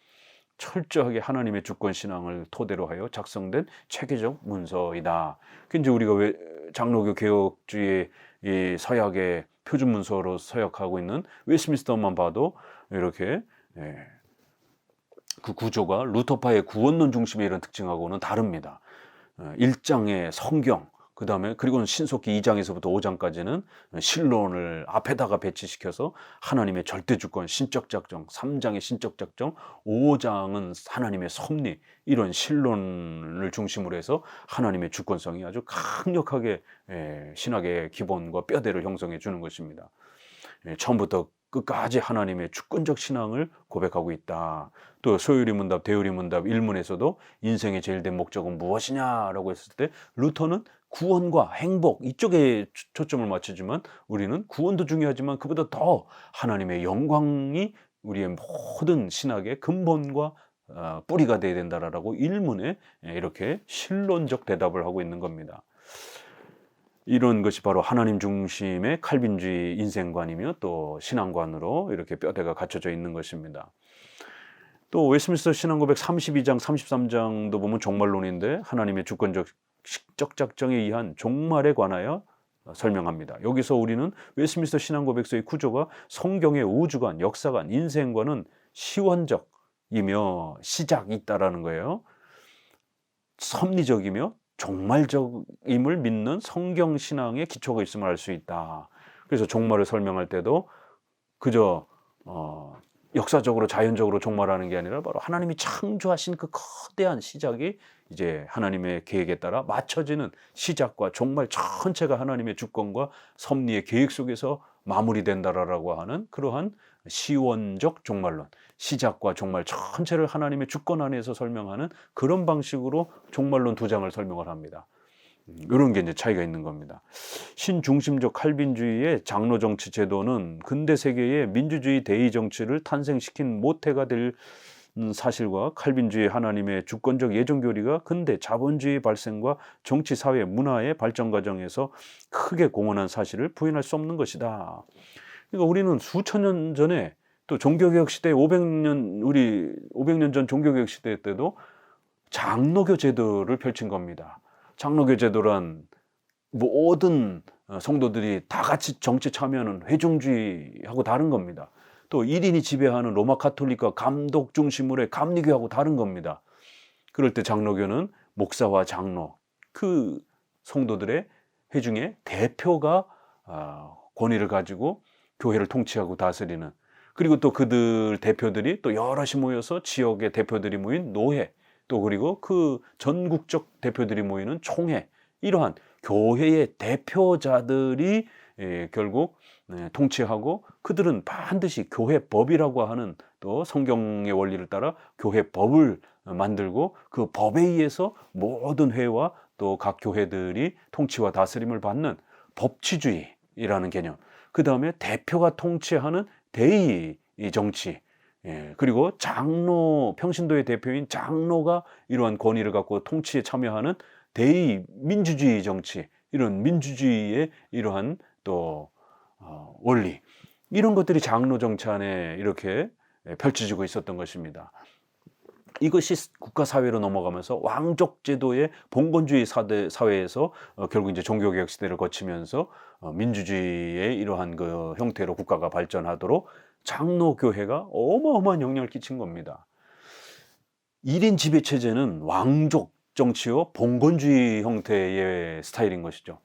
철저하게 하나님의 주권 신앙을 토대로 하여 작성된 체계적 문서이다. 이제 우리가 왜 장로교 개혁주의 이 서약의 표준 문서로 서약하고 있는 웨스트민스터만 봐도 이렇게 그 구조가 루터파의 구원론 중심의 이런 특징하고는 다릅니다. 1장의 성경, 그 다음에 그리고는 신속기 2장에서부터 5장까지는 신론을 앞에다가 배치시켜서 하나님의 절대주권, 신적 작정, 3장의 신적 작정, 5장은 하나님의 섭리, 이런 신론을 중심으로 해서 하나님의 주권성이 아주 강력하게 신학의 기본과 뼈대를 형성해 주는 것입니다. 처음부터 끝까지 하나님의 주권적 신앙을 고백하고 있다. 또 소유리 문답, 대유리 문답 1문에서도 인생의 제일 된 목적은 무엇이냐라고 했을 때 루터는 구원과 행복 이쪽에 초점을 맞추지만 우리는 구원도 중요하지만 그보다 더 하나님의 영광이 우리의 모든 신학의 근본과 뿌리가 되어야 된다라고 1문에 이렇게 신론적 대답을 하고 있는 겁니다. 이런 것이 바로 하나님 중심의 칼빈주의 인생관이며 또 신앙관으로 이렇게 뼈대가 갖춰져 있는 것입니다. 또 웨스트민스터 신앙고백 32장, 33장도 보면 종말론인데 하나님의 주권적 식적 작정에 의한 종말에 관하여 설명합니다. 여기서 우리는 웨스트민스터 신앙고백서의 구조가 성경의 우주관, 역사관, 인생관은 시원적이며 시작이 있다라는 거예요. 섭리적이며 종말적임을 믿는 성경 신앙의 기초가 있음을 알 수 있다. 그래서 종말을 설명할 때도 그저 역사적으로 자연적으로 종말하는 게 아니라 바로 하나님이 창조하신 그 거대한 시작이 이제 하나님의 계획에 따라 맞춰지는 시작과 종말 전체가 하나님의 주권과 섭리의 계획 속에서 마무리된다라고 하는 그러한 시원적 종말론, 시작과 종말 전체를 하나님의 주권 안에서 설명하는 그런 방식으로 종말론 2장을 설명을 합니다. 이런 게 이제 차이가 있는 겁니다. 신중심적 칼빈주의의 장로 정치 제도는 근대 세계의 민주주의 대의 정치를 탄생시킨 모태가 될 사실과 칼빈주의 하나님의 주권적 예정 교리가 근대 자본주의 발생과 정치, 사회, 문화의 발전 과정에서 크게 공헌한 사실을 부인할 수 없는 것이다. 그러니까 우리는 수천 년 전에 또 종교개혁 시대 500년 전 종교개혁 시대 때도 장로교 제도를 펼친 겁니다. 장로교 제도란 모든 성도들이 다 같이 정치 참여하는 회중주의하고 다른 겁니다. 또 1인이 지배하는 로마 카톨릭과 감독 중심으로의 감리교하고 다른 겁니다. 그럴 때 장로교는 목사와 장로, 그 성도들의 회중의 대표가 권위를 가지고 교회를 통치하고 다스리는, 그리고 또 그들 대표들이 또 여럿이 모여서 지역의 대표들이 모인 노회, 또 그리고 그 전국적 대표들이 모이는 총회, 이러한 교회의 대표자들이 결국 통치하고 그들은 반드시 교회법이라고 하는 또 성경의 원리를 따라 교회법을 만들고 그 법에 의해서 모든 회와 또 각 교회들이 통치와 다스림을 받는 법치주의라는 개념, 그 다음에 대표가 통치하는 대의 정치, 그리고 장로, 평신도의 대표인 장로가 이러한 권위를 갖고 통치에 참여하는 대의 민주주의 정치, 이런 민주주의의 이러한 또 원리, 이런 것들이 장로 정치 안에 이렇게 펼쳐지고 있었던 것입니다. 이것이 국가사회로 넘어가면서 왕족 제도의 봉건주의 사회에서 결국 이제 종교개혁 시대를 거치면서 민주주의의 이러한 그 형태로 국가가 발전하도록 장로교회가 어마어마한 영향을 끼친 겁니다. 1인 지배 체제는 왕족 정치요 봉건주의 형태의 스타일인 것이죠.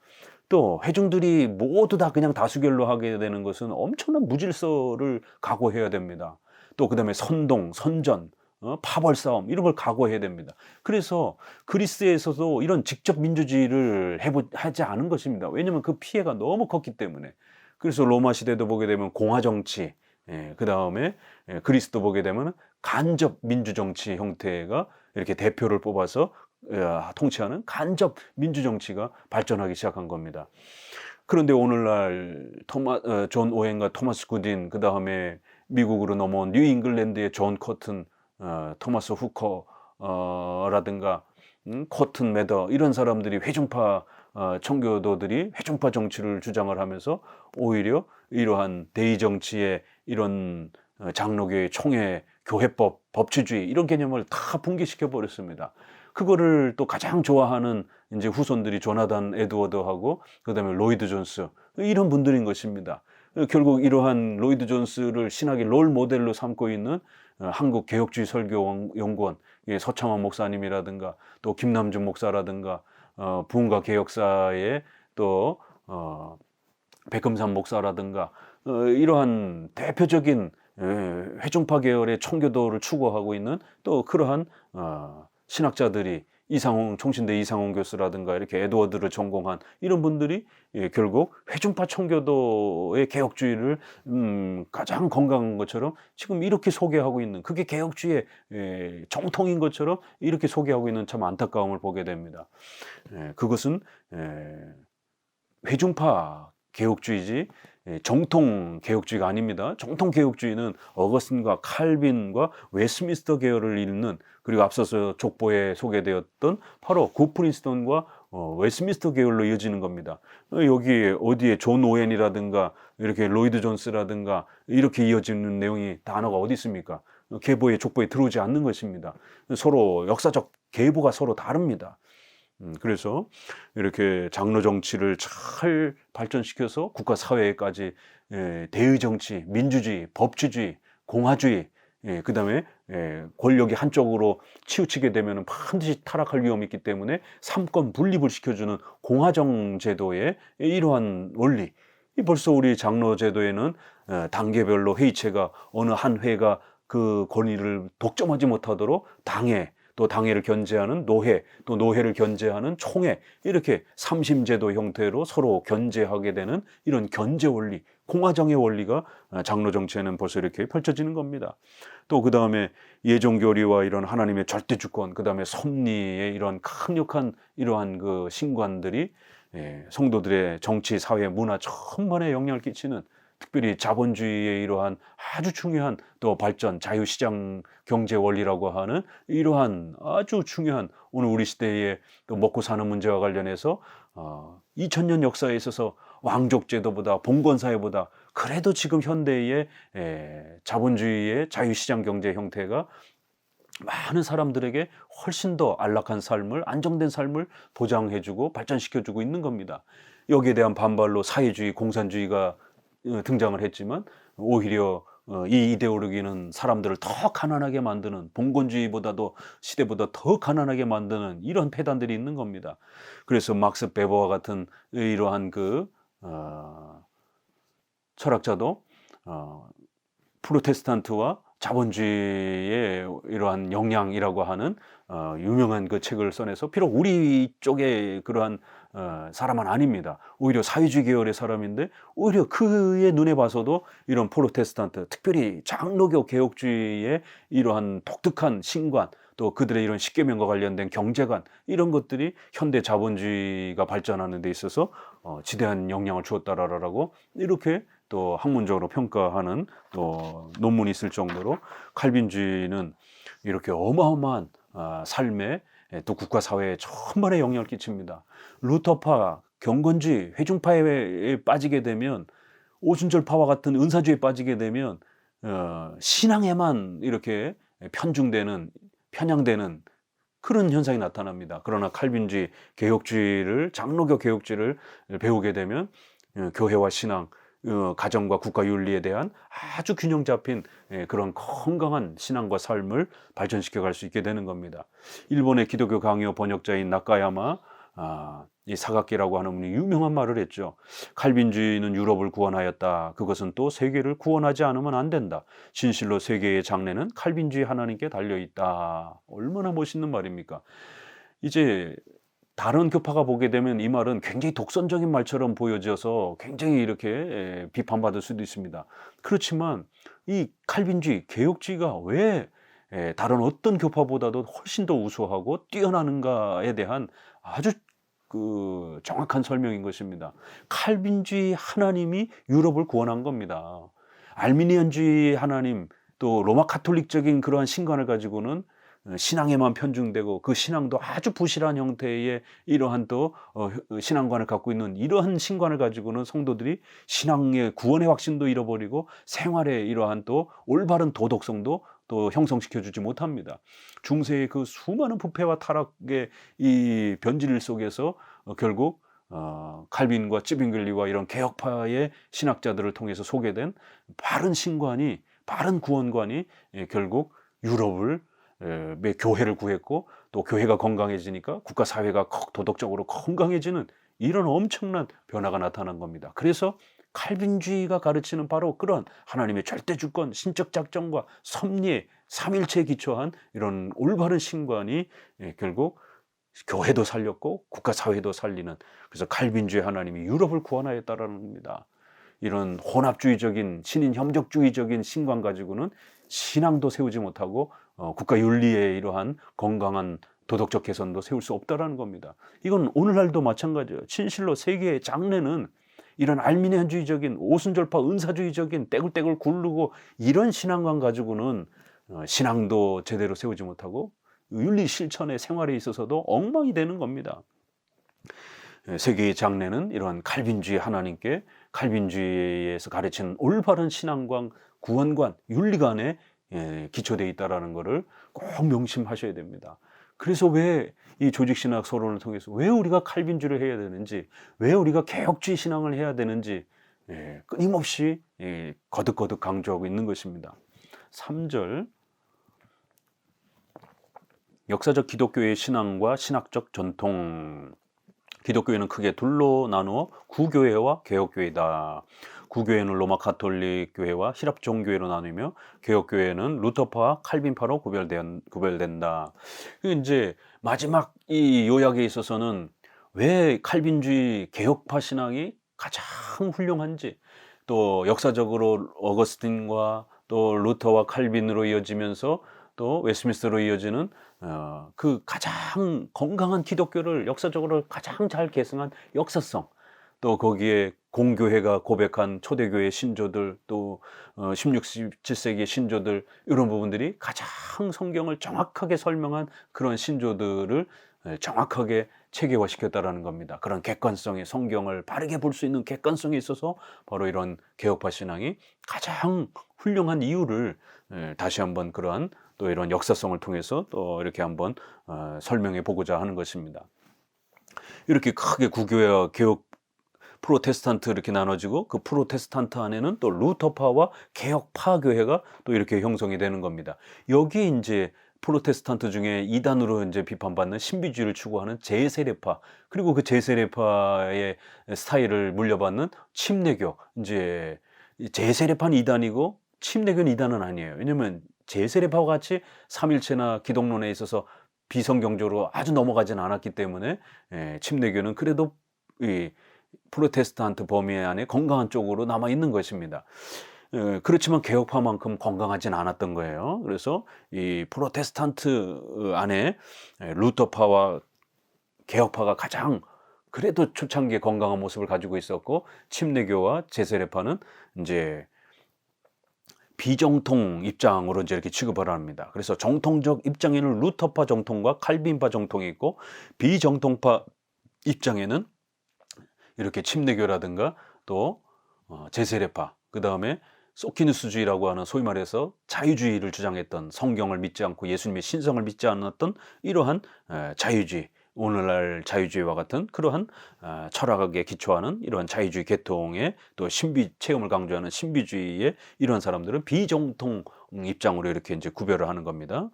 또 회중들이 모두 다 그냥 다수결로 하게 되는 것은 엄청난 무질서를 각오해야 됩니다. 또 그다음에 선동, 선전, 파벌 싸움 이런 걸 각오해야 됩니다. 그래서 그리스에서도 이런 직접 민주주의를 하지 않은 것입니다. 왜냐하면 그 피해가 너무 컸기 때문에. 그래서 로마 시대도 보게 되면 공화 정치, 그다음에 그리스도 보게 되면 간접 민주 정치 형태가 이렇게 대표를 뽑아서 통치하는 간접 민주 정치가 발전하기 시작한 겁니다. 그런데 오늘날 존 오웬과 토마스 굿인, 그다음에 미국으로 넘어온 뉴 잉글랜드의 존 커튼, 토마스 후커 라든가 코튼 매더 이런 사람들이 회중파 청교도들이 회중파 정치를 주장을 하면서 오히려 이러한 대의 정치의 이런 장로교의 총회, 교회법, 법치주의 이런 개념을 다 붕괴시켜 버렸습니다. 그거를 또 가장 좋아하는 이제 후손들이 조나단 에드워드하고 그다음에 로이드 존스 이런 분들인 것입니다. 결국 이러한 로이드 존스를 신학의 롤 모델로 삼고 있는 한국 개혁주의 설교 연구원 서창원 목사님이라든가 또 김남준 목사라든가 부흥과 개혁사의 또 백금산 목사라든가 이러한 대표적인 회중파 계열의 청교도를 추구하고 있는 또 그러한 신학자들이 이상홍 총신대 이상홍 교수라든가 이렇게 에드워드를 전공한 이런 분들이 결국 회중파 청교도의 개혁주의를 가장 건강한 것처럼 지금 이렇게 소개하고 있는, 그게 개혁주의의 정통인 것처럼 이렇게 소개하고 있는 참 안타까움을 보게 됩니다. 그것은 회중파 개혁주의지 정통 개혁주의가 아닙니다. 정통 개혁주의는 어거스틴과 칼빈과 웨스트민스터 계열을 잇는, 그리고 앞서서 족보에 소개되었던 바로 굿프린스턴과 웨스트민스터 계열로 이어지는 겁니다. 여기 어디에 존 오웬이라든가 이렇게 로이드 존스라든가 이렇게 이어지는 내용이 단어가 어디 있습니까? 계보에 족보에 들어오지 않는 것입니다. 서로 역사적 계보가 서로 다릅니다. 그래서 이렇게 장로 정치를 잘 발전시켜서 국가 사회까지 대의 정치, 민주주의, 법치주의, 공화주의, 그다음에 권력이 한쪽으로 치우치게 되면 반드시 타락할 위험이 있기 때문에 삼권 분립을 시켜주는 공화정 제도의 이러한 원리. 벌써 우리 장로 제도에는 단계별로 회의체가 어느 한 회가 그 권위를 독점하지 못하도록 당회, 또 당회를 견제하는 노회, 또 노회를 견제하는 총회, 이렇게 삼심제도 형태로 서로 견제하게 되는 이런 견제 원리, 공화정의 원리가 장로 정치에는 벌써 이렇게 펼쳐지는 겁니다. 또 그 다음에 예정교리와 이런 하나님의 절대 주권, 그 다음에 섭리의 이런 강력한 이러한 그 신관들이 성도들의 정치, 사회, 문화 전반에 영향을 끼치는, 특별히 자본주의의 이러한 아주 중요한 또 발전, 자유시장 경제 원리라고 하는 이러한 아주 중요한 오늘 우리 시대의 또 먹고 사는 문제와 관련해서 2000년 역사에 있어서 왕족제도보다 봉건사회보다 그래도 지금 현대의 자본주의의 자유시장 경제 형태가 많은 사람들에게 훨씬 더 안락한 삶을, 안정된 삶을 보장해주고 발전시켜주고 있는 겁니다. 여기에 대한 반발로 사회주의, 공산주의가 등장을 했지만 오히려 이 이데올로기는 사람들을 더 가난하게 만드는, 봉건주의보다도 시대보다 더 가난하게 만드는 이런 폐단들이 있는 겁니다. 그래서 막스 베버와 같은 이러한 그 철학자도 프로테스탄트와 자본주의의 이러한 영향이라고 하는 유명한 그 책을 써내서, 비록 우리 쪽의 그러한 사람은 아닙니다. 오히려 사회주의 계열의 사람인데 오히려 그의 눈에 봐서도 이런 프로테스탄트, 특별히 장로교 개혁주의의 이러한 독특한 신관, 또 그들의 이런 십계명과 관련된 경제관, 이런 것들이 현대 자본주의가 발전하는 데 있어서 지대한 영향을 주었다라고 이렇게 또 학문적으로 평가하는 또 논문이 있을 정도로 칼빈주의는 이렇게 어마어마한 삶에 또 국가 사회에 전반에 영향을 끼칩니다. 루터파, 경건주의, 회중파에 빠지게 되면, 오순절파와 같은 은사주의에 빠지게 되면 신앙에만 이렇게 편향되는 그런 현상이 나타납니다. 그러나 칼빈주의, 개혁주의를, 장로교 개혁주의를 배우게 되면 교회와 신앙, 가정과 국가 윤리에 대한 아주 균형 잡힌 그런 건강한 신앙과 삶을 발전시켜 갈 수 있게 되는 겁니다. 일본의 기독교 강요 번역자인 나카야마 이 사각기라고 하는 분이 유명한 말을 했죠. 칼빈주의는 유럽을 구원하였다. 그것은 또 세계를 구원하지 않으면 안 된다. 진실로 세계의 장래는 칼빈주의 하나님께 달려 있다. 얼마나 멋있는 말입니까? 이제 다른 교파가 보게 되면 이 말은 굉장히 독선적인 말처럼 보여져서 굉장히 이렇게 비판받을 수도 있습니다. 그렇지만 이 칼빈주의, 개혁주의가 왜 다른 어떤 교파보다도 훨씬 더 우수하고 뛰어나는가에 대한 아주 정확한 설명인 것입니다. 칼빈주의 하나님이 유럽을 구원한 겁니다. 알미니안주의 하나님, 또 로마 카톨릭적인 그러한 신관을 가지고는 신앙에만 편중되고 그 신앙도 아주 부실한 형태의 이러한 또 신앙관을 갖고 있는 이러한 신관을 가지고는 성도들이 신앙의 구원의 확신도 잃어버리고 생활의 이러한 또 올바른 도덕성도 또 형성시켜 주지 못합니다. 중세의 그 수많은 부패와 타락의 이 변질 속에서 결국 칼빈과 찌빙글리와 이런 개혁파의 신학자들을 통해서 소개된 바른 신관이, 바른 구원관이 결국 유럽을 교회를 구했고, 또 교회가 건강해지니까 국가 사회가 도덕적으로 건강해지는 이런 엄청난 변화가 나타난 겁니다. 그래서 칼빈주의가 가르치는 바로 그런 하나님의 절대 주권, 신적 작정과 섭리의 삼일체에 기초한 이런 올바른 신관이 결국 교회도 살렸고 국가 사회도 살리는, 그래서 칼빈주의 하나님이 유럽을 구원하였다라는 겁니다. 이런 혼합주의적인 신인 협력주의적인 신관 가지고는 신앙도 세우지 못하고 국가 윤리의 이러한 건강한 도덕적 개선도 세울 수 없다라는 겁니다. 이건 오늘날도 마찬가지예요. 진실로 세계의 장래는 이런 알미니안주의적인 오순절파 은사주의적인 떼굴떼굴 굴르고 이런 신앙관 가지고는 신앙도 제대로 세우지 못하고 윤리 실천의 생활에 있어서도 엉망이 되는 겁니다. 세계의 장래는 이러한 칼빈주의 하나님께, 칼빈주의에서 가르치는 올바른 신앙관, 구원관, 윤리관에 기초되어 있다는 것을 꼭 명심하셔야 됩니다. 그래서 왜 이 조직신학 서론을 통해서 왜 우리가 칼빈주의를 해야 되는지, 왜 우리가 개혁주의 신앙을 해야 되는지 끊임없이 거듭거듭 강조하고 있는 것입니다. 3절, 역사적 기독교의 신앙과 신학적 전통. 기독교회는 크게 둘로 나누어 구교회와 개혁교회다. 구교회는 로마 가톨릭 교회와 히랍 종교회로 나누며 개혁교회는 루터파와 칼빈파로 구별된다. 이제 마지막 이 요약에 있어서는 왜 칼빈주의 개혁파 신앙이 가장 훌륭한지, 또 역사적으로 어거스틴과 또 루터와 칼빈으로 이어지면서 또 웨스트민스터로 이어지는 그 가장 건강한 기독교를 역사적으로 가장 잘 계승한 역사성, 또 거기에 공교회가 고백한 초대교회 신조들, 또 16, 17세기의 신조들, 이런 부분들이 가장 성경을 정확하게 설명한 그런 신조들을 정확하게 체계화시켰다라는 겁니다. 그런 객관성의, 성경을 바르게 볼 수 있는 객관성에 있어서 바로 이런 개혁파 신앙이 가장 훌륭한 이유를 다시 한번 그러한 또 이런 역사성을 통해서 또 이렇게 한번 설명해 보고자 하는 것입니다. 이렇게 크게 구교회와 개혁, 프로테스탄트 이렇게 나눠지고, 그 프로테스탄트 안에는 또 루터파와 개혁파 교회가 또 이렇게 형성이 되는 겁니다. 여기에 이제 프로테스탄트 중에 이단으로 이제 비판받는 신비주의를 추구하는 제세례파, 그리고 그 제세례파의 스타일을 물려받는 침례교, 이제 제세례파는 이단이고 침례교는 이단은 아니에요. 왜냐면 제세례파와 같이 삼일체나 기독론에 있어서 비성경적으로 아주 넘어가지는 않았기 때문에 침례교는 그래도 이 프로테스탄트 범위 안에 건강한 쪽으로 남아 있는 것입니다. 그렇지만 개혁파만큼 건강하진 않았던 거예요. 그래서 이 프로테스탄트 안에 루터파와 개혁파가 가장 그래도 초창기에 건강한 모습을 가지고 있었고, 침례교와 제세례파는 이제 비정통 입장으로 이제 이렇게 취급을 합니다. 그래서 정통적 입장에는 루터파 정통과 칼빈파 정통이 있고, 비정통파 입장에는 이렇게 침례교라든가 또 제세례파, 그 다음에 소키누스주의라고 하는 소위 말해서 자유주의를 주장했던, 성경을 믿지 않고 예수님의 신성을 믿지 않았던 이러한 자유주의, 오늘날 자유주의와 같은 그러한 철학에 기초하는 이러한 자유주의 계통의 또 신비 체험을 강조하는 신비주의의 이런 사람들은 비정통 입장으로 이렇게 이제 구별을 하는 겁니다.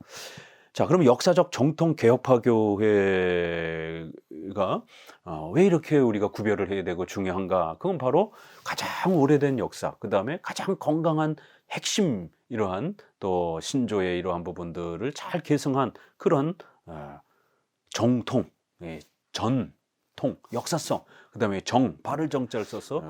자, 그럼 역사적 정통 개혁파 교회가 왜 이렇게 우리가 구별을 해야 되고 중요한가? 그건 바로 가장 오래된 역사, 그다음에 가장 건강한 핵심 이러한 또 신조의 이러한 부분들을 잘 계승한 그런 정통, 예, 전통, 역사성, 그다음에 발을 정자를 써서